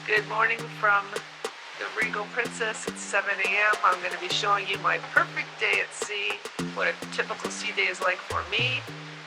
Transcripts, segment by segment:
Good morning from the Regal Princess. It's 7 a.m. I'm going to be showing you my perfect day at sea, what a typical sea day is like for me.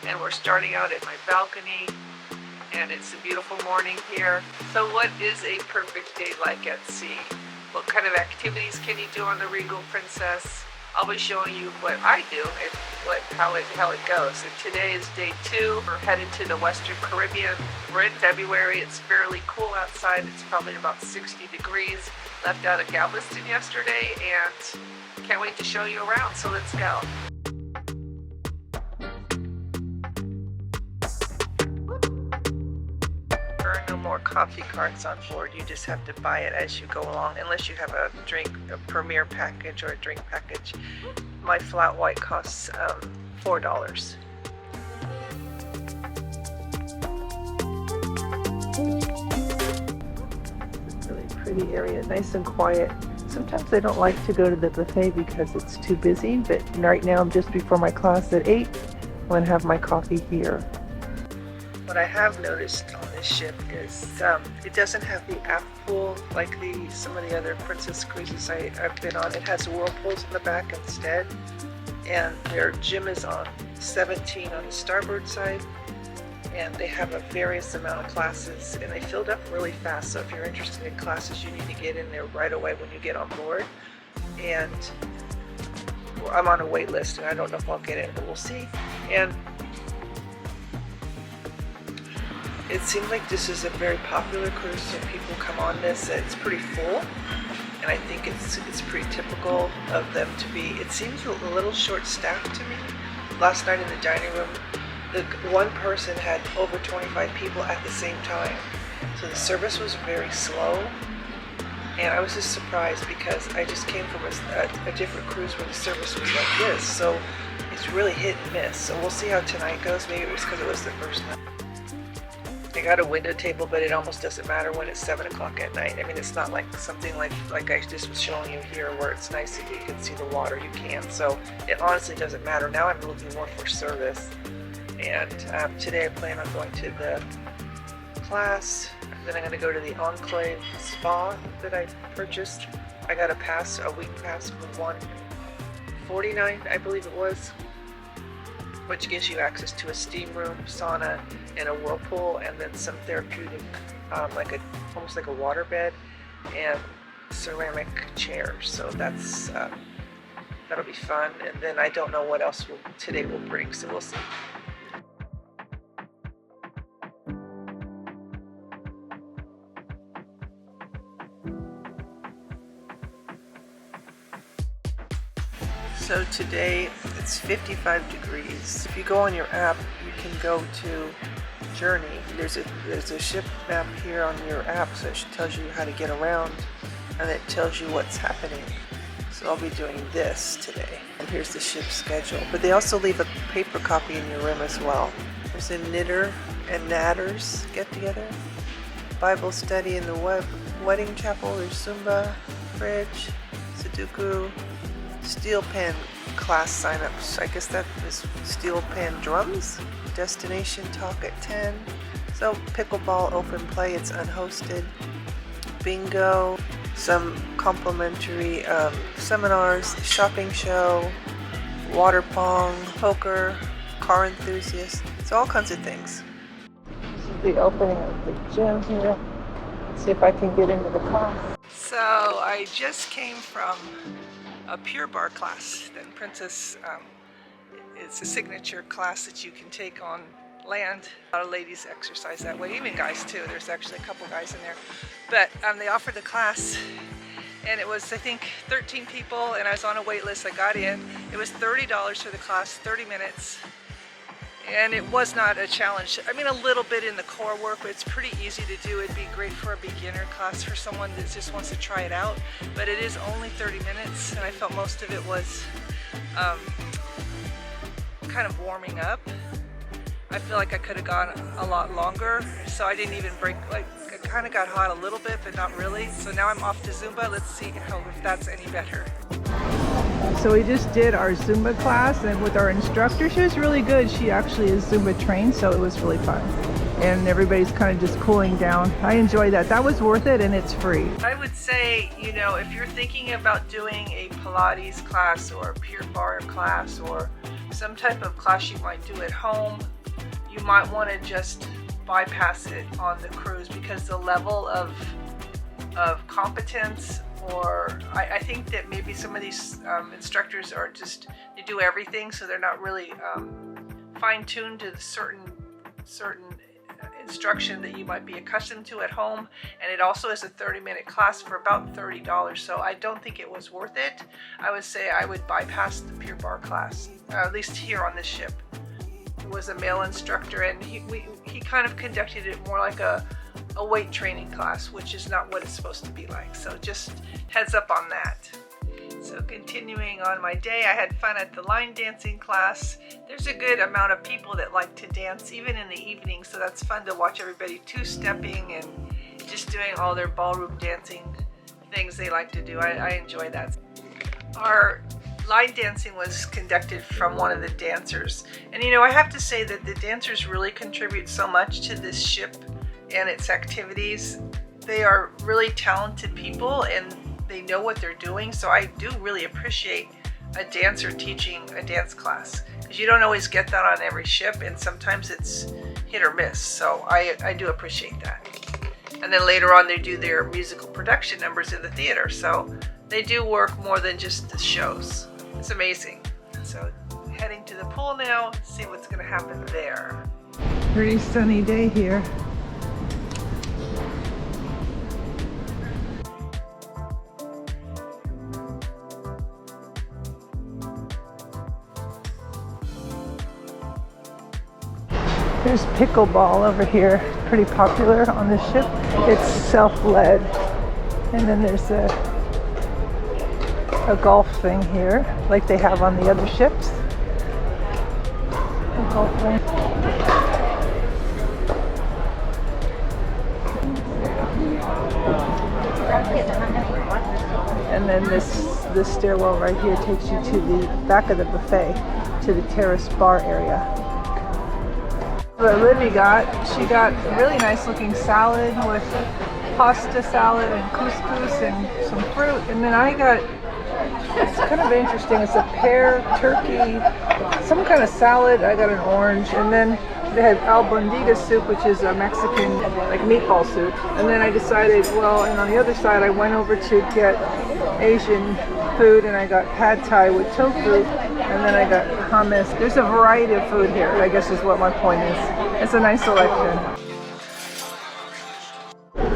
And we're starting out at my balcony, and it's a beautiful morning here. So what is a perfect day like at sea? What kind of activities can you do on the Regal Princess? I'll be showing you what I do and how it goes. And today is day 2. We're headed to the Western Caribbean. We're in February. It's fairly cool outside. It's probably about 60 degrees. Left out of Galveston yesterday and can't wait to show you around. So let's go. There are no more coffee carts on board. You just have to buy it as you go along, unless you have a premier package or a drink package. My flat white costs $4. Really pretty area, nice and quiet. Sometimes I don't like to go to the buffet because it's too busy, but right now I'm just before my class at 8. I'm going to have my coffee here. What I have noticed on this ship is it doesn't have the aft pool like some of the other Princess cruises I've been on. It has whirlpools in the back instead, and their gym is on 17 on the starboard side, and they have a various amount of classes, and they filled up really fast. So if you're interested in classes, you need to get in there right away when you get on board. And I'm on a wait list, and I don't know if I'll get in, but we'll see. And it seems like this is a very popular cruise, so people come on this. It's pretty full, and I think it's pretty typical of them to be. It seems a little short-staffed to me. Last night in the dining room, the one person had over 25 people at the same time, so the service was very slow. And I was just surprised because I just came from a different cruise where the service was like this, so it's really hit and miss. So we'll see how tonight goes. Maybe it was because it was the first night. I got a window table, but it almost doesn't matter when it's 7 o'clock at night. I mean, it's not like something like I just was showing you here where it's nice if you can see the water, you can. So it honestly doesn't matter. Now I'm looking more for service. And today I plan on going to the class. Then I'm going to go to the Enclave Spa that I purchased. I got a week pass for $149, I believe it was, which gives you access to a steam room, sauna, and a whirlpool, and then some therapeutic, almost like a water bed, and ceramic chairs. So that'll be fun. And then I don't know what else today will bring, so we'll see. So today it's 55 degrees. If you go on your app, you can go to Journey. There's a ship map here on your app, so it tells you how to get around, and it tells you what's happening. So I'll be doing this today. And here's the ship schedule. But they also leave a paper copy in your room as well. There's a knitter and natters get together. Bible study in the wedding chapel. There's Zumba, bridge, Sudoku, steel pan class signups. I guess that is steel pan drums. Destination talk at 10. So pickleball open play, it's unhosted. Bingo, some complimentary seminars, shopping show, water pong, poker, car enthusiast. So all kinds of things. This is the opening of the gym here. Let's see if I can get into the class. So I just came from a Pure Barre class. Then Princess, it's a signature class that you can take on land. A lot of ladies exercise that way, even guys too. There's actually a couple guys in there. But they offered the class, and it was, I think, 13 people, and I was on a wait list. I got in. It was $30 for the class, 30 minutes. And it was not a challenge. I mean, a little bit in the core work, but it's pretty easy to do. It'd be great for a beginner class for someone that just wants to try it out. But it is only 30 minutes, and I felt most of it was kind of warming up. I feel like I could have gone a lot longer, so I didn't even break. Like, I kind of got hot a little bit, but not really. So now I'm off to Zumba. Let's see if that's any better. So we just did our Zumba class, and with our instructor, she was really good. She actually is Zumba trained, so it was really fun. and everybody's kind of just cooling down. I enjoy that. That was worth it, and it's free. I would say, you know, if you're thinking about doing a Pilates class or a Pure Barre class or some type of class you might do at home, you might want to just bypass it on the cruise, because the level of competence, or I think that maybe some of these instructors are just, they do everything, so they're not really fine-tuned to the certain instruction that you might be accustomed to at home. And it also is a 30-minute class for about $30, so I don't think it was worth it. I would say I would bypass the Pure Barre class, at least here on this ship. It was a male instructor, and he kind of conducted it more like a weight training class, which is not what it's supposed to be like. So just heads up on that. So continuing on my day, I had fun at the line dancing class. There's a good amount of people that like to dance even in the evening, so that's fun to watch everybody two-stepping and just doing all their ballroom dancing things they like to do. I enjoy that. Our line dancing was conducted from one of the dancers, and you know, I have to say that the dancers really contribute so much to this ship and its activities. They are really talented people, and they know what they're doing, so I do really appreciate a dancer teaching a dance class, because you don't always get that on every ship, and sometimes it's hit or miss, so I do appreciate that. And then later on they do their musical production numbers in the theater, so they do work more than just the shows. It's amazing. So heading to the pool now, see what's going to happen there. Pretty sunny day here. There's pickleball over here, pretty popular on the ship. It's self-led. And then there's a golf thing here, like they have on the other ships. A golf thing. And then this stairwell right here takes you to the back of the buffet, to the terrace bar area. What Olivia she got a really nice looking salad with pasta salad and couscous and some fruit. And then I got, it's kind of interesting, it's a pear, turkey, some kind of salad. I got an orange, and then they had albondiga soup, which is a Mexican like meatball soup. And then I decided, well, and on the other side I went over to get Asian food, and I got pad thai with tofu, and then I got hummus. There's a variety of food here, I guess is what my point is. It's a nice selection.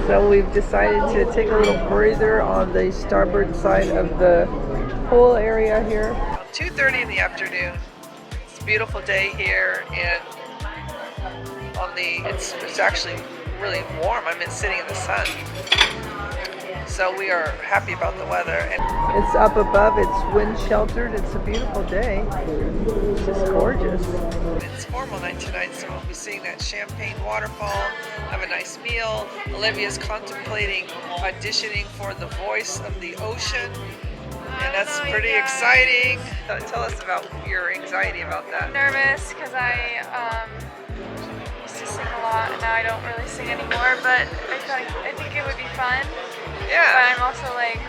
So we've decided to take a little breather on the starboard side of the pool area here. 2:30 in the afternoon. It's a beautiful day here, and it's actually really warm. I'm sitting in the sun. So we are happy about the weather. And it's up above, it's wind sheltered, it's a beautiful day. It's just gorgeous. It's formal night tonight, so we'll be seeing that champagne waterfall, have a nice meal. Olivia's contemplating auditioning for The Voice of the Ocean, and that's pretty exciting. Tell us about your anxiety about that. I'm nervous because I used to sing a lot, and now I don't really sing anymore, but I think it would be fun. Yeah. But I'm also like,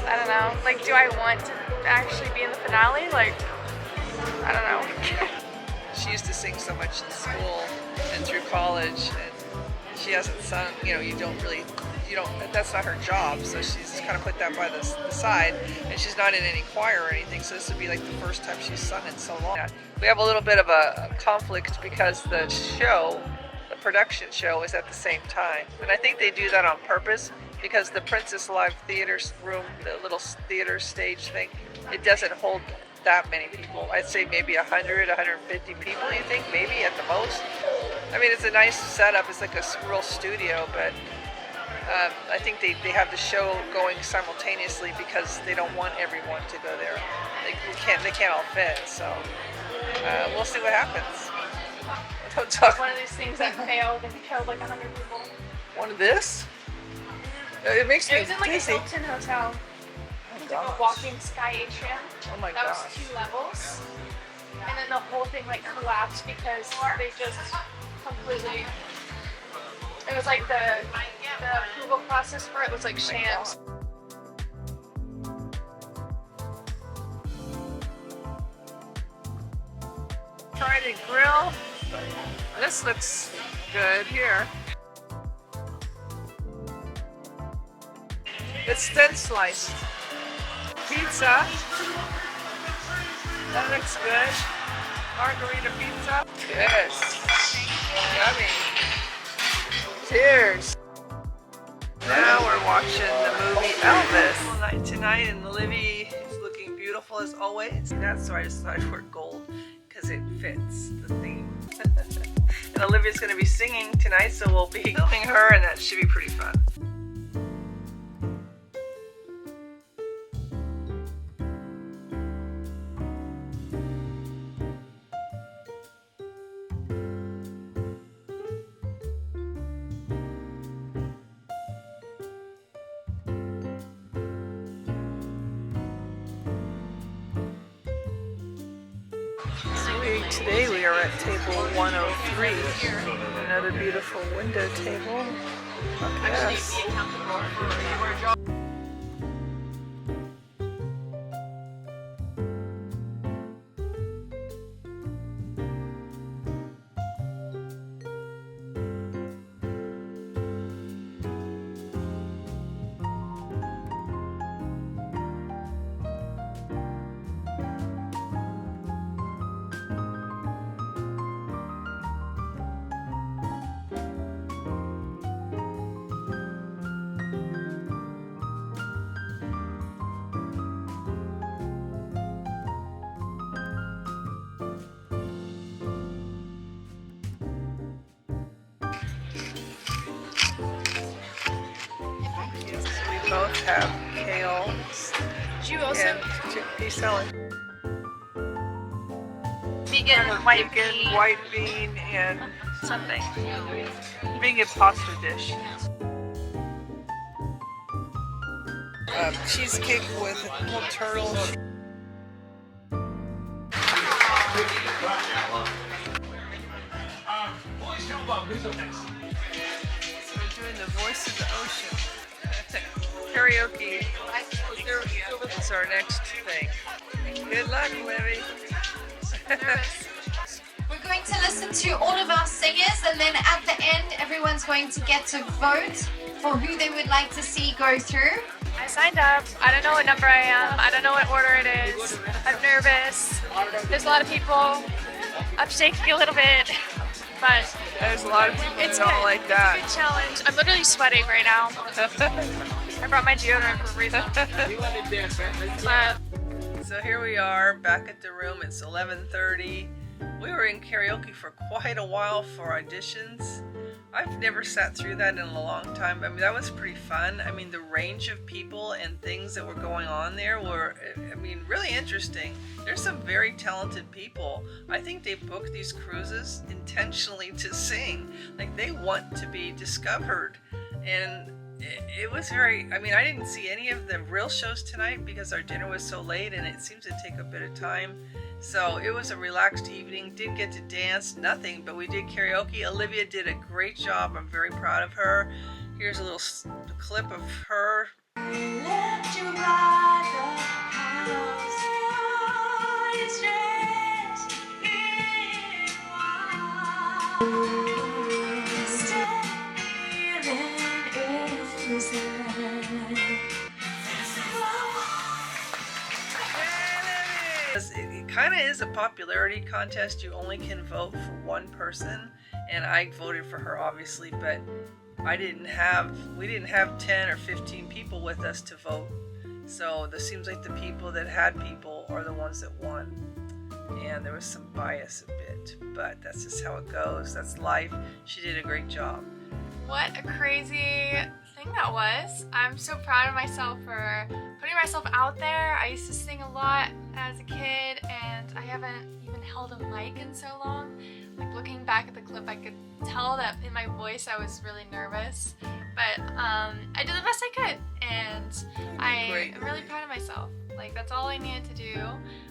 I don't know, like, do I want to actually be in the finale? Like, I don't know. She used to sing so much in school and through college, and she hasn't sung, that's not her job, so she's kind of put that by the side, and she's not in any choir or anything, so this would be like the first time she's sung in so long. We have a little bit of a conflict because the production show is at the same time, and I think they do that on purpose, because the Princess Live Theater room, the little theater stage thing, it doesn't hold that many people. I'd say maybe 100, 150 people, you think? Maybe at the most. I mean, it's a nice setup. It's like a real studio, but I think they have the show going simultaneously because they don't want everyone to go there. They can't all fit, so we'll see what happens. Don't talk. One of these things that failed and killed like 100 people. One of this? It makes me It was in like dizzy. a Hilton hotel. Oh, Like a walking sky atrium. Oh my That gosh. was 2 levels. And then the whole thing like collapsed because they just completely It was like the approval process for it was like shams. Trident grill. This looks good here. It's thin sliced. Pizza. That looks good. Margarita pizza. Yes. Yummy. Cheers. Now we're watching the movie Elvis. All night tonight, and Olivia is looking beautiful as always. And that's why I decided to wear gold, because it fits the theme. And Olivia's going to be singing tonight, so we'll be filming her, and that should be pretty fun. Today we are at table 103, another beautiful window table. Yes. Both have kale Did you also and chickpea salad. vegan White bean and something? vegan pasta dish. Cheesecake with little turtles. So we're doing the voice of the ocean. Karaoke. That's our next thing. Good luck, Libby. We're going to listen to all of our singers, and then at the end, everyone's going to get to vote for who they would like to see go through. I signed up. I don't know what number I am. I don't know what order it is. I'm nervous. There's a lot of people. I'm shaking a little bit, but There's a lot of people it's who don't good. like that. It's a good challenge. I'm literally sweating right now. I brought my deodorant for a reason. So here we are back at the room. It's 11:30. We were in karaoke for quite a while for auditions. I've never sat through that in a long time. I mean, that was pretty fun. I mean, the range of people and things that were going on there were, I mean, really interesting. There's some very talented people. I think they booked these cruises intentionally to sing. Like, they want to be discovered. And it was very, I mean, I didn't see any of the real shows tonight because our dinner was so late and it seems to take a bit of time. So it was a relaxed evening. Didn't get to dance, nothing, but we did karaoke. Olivia did a great job. I'm very proud of her. Here's a little clip of her. It kind of is a popularity contest. You only can vote for one person, and I voted for her obviously, but we didn't have 10 or 15 people with us to vote. So this seems like the people that had people are the ones that won. And there was some bias a bit, but that's just how it goes. That's life. She did a great job. What a crazy thing that was. I'm so proud of myself for putting myself out there. I used to sing a lot as a kid, and I haven't even held a mic in so long. Like, looking back at the clip, I could tell that in my voice I was really nervous, but I did the best I could, and I'm really proud of myself. Like, that's all I needed to do.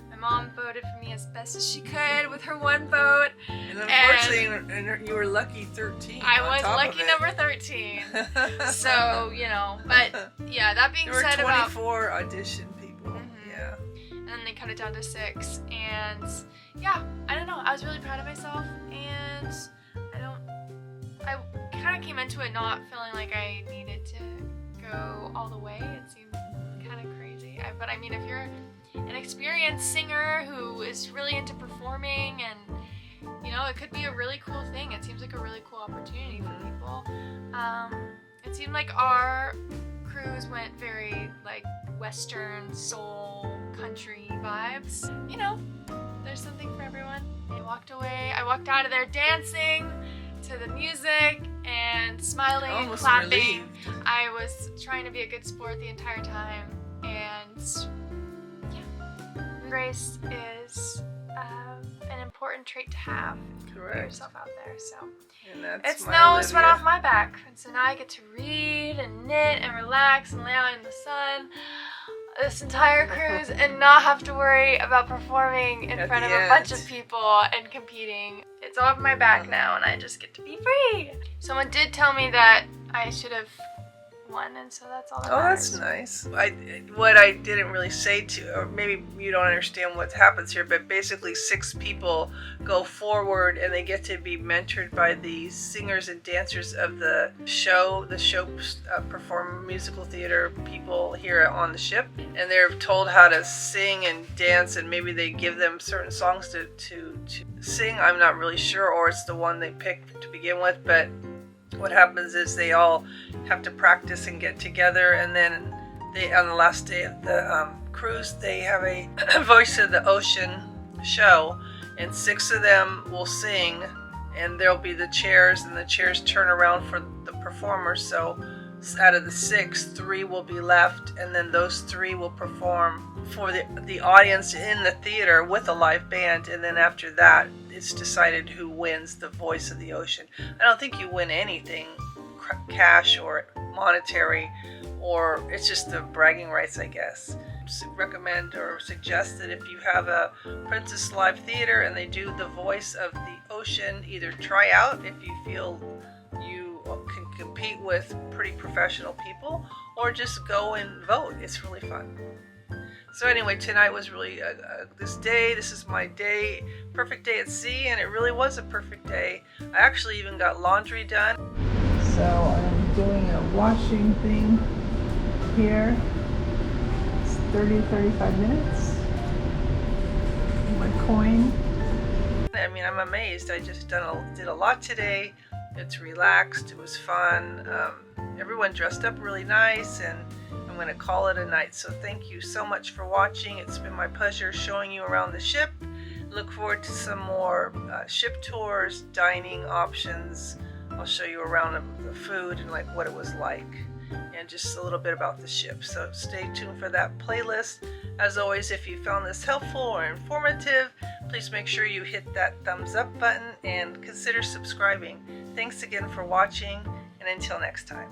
My mom voted for me as best as she could with her one vote. And unfortunately, you were lucky 13. I was lucky number 13. So, you know, but yeah, that being said, there were 24 audition people. Yeah. And then they cut it down to 6. And yeah, I don't know. I was really proud of myself, and I kind of came into it not feeling like I needed to go all the way. It seemed kind of crazy. But I mean, if you're an experienced singer who is really into performing, and you know, it could be a really cool thing. It seems like a really cool opportunity for people. It seemed like our cruise went very like Western soul country vibes. You know, there's something for everyone. I walked away. I walked out of there dancing to the music and smiling and clapping. Relieved. I was trying to be a good sport the entire time, and yeah, grace is an important trait to have. Correct. For yourself out there. So and that's it's my no Olivia. sweat off my back, and so now I get to read and knit and relax and lay out in the sun this entire cruise and not have to worry about performing in front of a bunch of people and competing. It's off my back now, and I just get to be free. Someone did tell me that I should have won, and so that's all that matters. That's nice. What I didn't really say to, or maybe you don't understand what happens here, but basically 6 people go forward and they get to be mentored by the singers and dancers of the show perform musical theater people here on the ship, and they're told how to sing and dance, and maybe they give them certain songs to sing. I'm not really sure, or it's the one they pick to begin with, but what happens is they all have to practice and get together, and then on the last day of the cruise, they have a Voice of the Ocean show, and 6 of them will sing, and there'll be the chairs, and the chairs turn around for the performers. So out of the 6, 3 will be left, and then those 3 will perform for the audience in the theater with a live band, and then after that, it's decided who wins the Voice of the Ocean. I don't think you win anything, cash or monetary, or it's just the bragging rights, I guess. Recommend or suggest that if you have a Princess Live Theater and they do the Voice of the Ocean, either try out if you feel you can compete with pretty professional people, or just go and vote. It's really fun. So anyway, tonight was really this is my day, perfect day at sea, and it really was a perfect day. I actually even got laundry done. So I'm doing a washing thing here. It's 30-35 minutes. My coin. I mean, I'm amazed. I just did a lot today. It's relaxed. It was fun. Everyone dressed up really nice, and I'm going to call it a night. So thank you so much for watching. It's been my pleasure showing you around the ship. Look forward to some more ship tours, dining options. I'll show you around the food and like what it was like, and just a little bit about the ship. So stay tuned for that playlist. As always, if you found this helpful or informative, please make sure you hit that thumbs up button and consider subscribing. Thanks again for watching, and until next time.